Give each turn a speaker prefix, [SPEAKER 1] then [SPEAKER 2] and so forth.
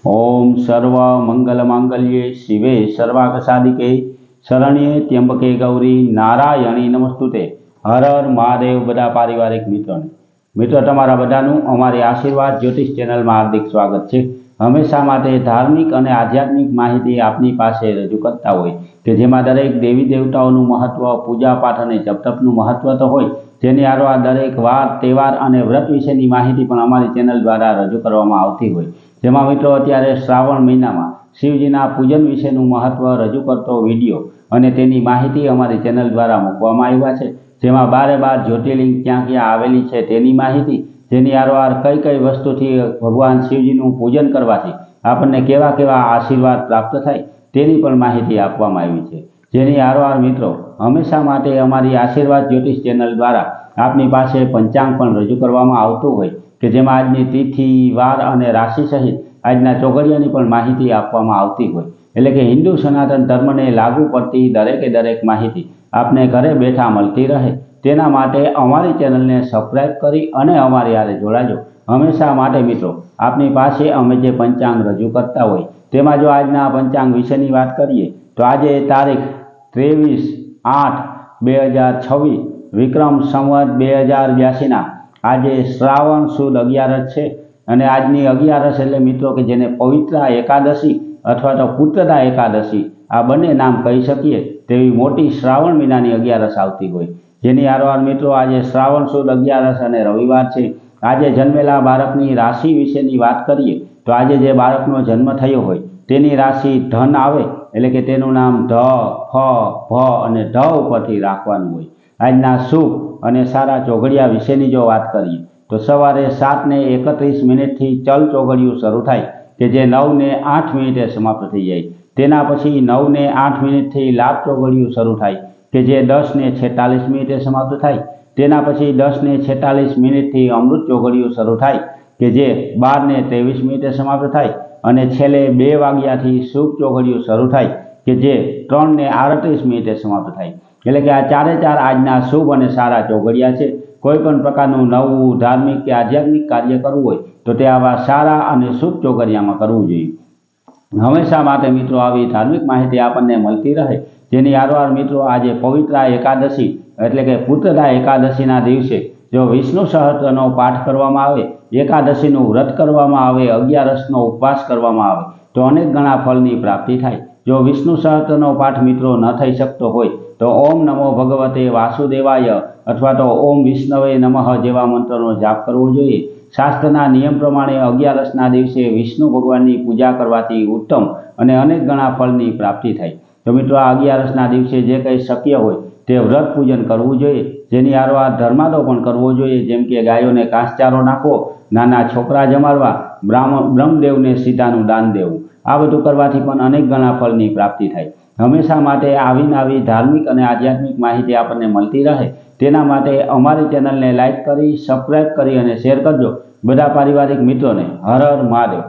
[SPEAKER 1] ओम सर्व मंगल मांगल्ये शिवे सर्वार्थ साधिके शरण्ये त्र्यंबके गौरी नारायणी नमस्तुते। हर हर महादेव। बधा पारिवारिक मित्रों तमारा बधानुं अमारी आशीर्वाद ज्योतिष चेनल में हार्दिक स्वागत है। हमेशा माटे धार्मिक और आध्यात्मिक माहिती आपनी पासे रजू करता होय के जेमां दरेक देवी देवताओनुं महत्व, पूजा पाठ और जप तपनुं महत्व तो होय, जेनी आरोहार दरेक वार तहेवार और व्रत विशेनी माहिती पण अमारी चेनल द्वारा रजू करवामां आवती होय। जेमां मित्रों अत्यारे श्रावण महीना में शिवजीना पूजन विशेनुं महत्व रजू करतो विडियो अने तेनी माहिती अमारी चेनल द्वारा मूकवामां आव्या छे। जेमां 12 ज्योतिर्लिंग क्यां क्यां आवेली छे तेनी माहिती, जेनी आरोहार कई कई वस्तुथी भगवान शिवजीनुं पूजन करवाथी आपने केवा केवा आशीर्वाद प्राप्त थाय तेनी पण माहिती आपवामां आवी छे। जेनी आरोहार मित्रों हमेशा माटे अमारी आशीर्वाद ज्योतिष चेनल द्वारा आपनी पासे पंचांग पण रजू करवामां आवतुं होय के जेमां आजनी तिथि, वार अने राशि सहित आजना चोगड़ियानी पण माहिती आपवामां आवती होय। एटले के हिंदू सनातन धर्म ने लागू पड़ती दरेके दरेक माहिती आपने घरे बैठा मळती रहे तेना माटे अमारी चेनल ने सब्सक्राइब करी अने अमारी हारे जोड़ाजो। हमेशा माटे मित्रों आपनी पासे अमे जे पंचांग रजू करता होय तेमां जो आजना पंचांग विशेनी वात करीए तो आज तारीख 23/8/2026 विक्रम संवत 2082 ना आज श्रावण सुद 11 है। अने आजनी 11 एटले मित्रों के जेने पवित्रा एकादशी अथवा तो पुत्रदा एकादशी आ बने नाम कही सकीए तेवी मोटी श्रावण महीनानी 11 आवती होय। जेनी आरोहार मित्रों आज श्रावण सुद 11 अने रविवार है। आज जन्मेला बाळकनी राशि विशेनी वात करीए तो आज जे बाळकनो जन्म थयो होय तेनी राशि धन आवे एटले के तेनुं नाम ध, फ, भ अने ढ उपरथी राखवानुं होय। आजना शुभ अने सारा चोगड़िया विशेनी जो बात करिए तो सवारे 7:31 थी चल चोगड़ियुं शरू थाय के जे 9:08 समाप्त थई जाय। तेना पछी 9:08 थी लाभ चोगड़ियुं शरू थाय के जे 10:46 समाप्त थाय। तेना पछी 10:46 थी अमृत चोगड़ियुं शरू थाय के जे 12:23 समाप्त थाय अने छेल्ले 2 वाग्याथी शुभ चोगड़ियुं शरू थाय के जे 3:38 समाप्त थाय। एटले के आ चारे चार आजना शुभ अने सारा चोगड़िया छे। कोईपण प्रकारनुं नवुं धार्मिक के आध्यात्मिक कार्य करवुं होय तो ते आवा सारा अने शुभ चोगड़ियामां करवुं जोईए। हमेशा माटे मित्रों आवी धार्मिक माहिती आपने मळती रहे। जेनी आरोहार मित्रों आज पवित्रा एकादशी एटले के पुत्रदा एकादशीना दिवसे जो विष्णु सहस्त्रनो पाठ करवामां आवे, एकादशीनुं व्रत करवामां आवे, 11नो उपवास करवामां आवे तो अनेक गणा फलनी प्राप्ति थाय। जो विष्णु सहस्त्रनो पाठ मित्रों न थई शकतो होय तो ओम नमो भगवते वासुदेवाय अथवा तो ओम विष्णवे नमः जेवा मंत्रों जाप करवो जोईए। शास्त्रना नियम प्रमाणे 11ना दिवसे विष्णु भगवाननी पूजा करवाथी उत्तम अने अनेक गणा फलनी प्राप्ति थाय। तो मित्रों आ 11ना दिवसे जे कंई शक्य होय ते व्रत पूजन करवुं जोईए। जेनी आरोहार धर्मादो पण करवो जोईए, जेम के गायोने घासचारो नाखवो, नाना छोकरा जमाडवा, ब्रह्मदेवने सीधानुं दान देवुं, आ बधुं करवाथी पण अनेक गणा फलनी प्राप्ति थाय। हमेशा माटे आवी धार्मिक और आध्यात्मिक माहिती आपने मळती रहे तेना माटे अमारी चेनल ने लाइक करी, सब्सक्राइब करी अने शेर करजो। बधा पारिवारिक मित्रों ने हर हर महादेव।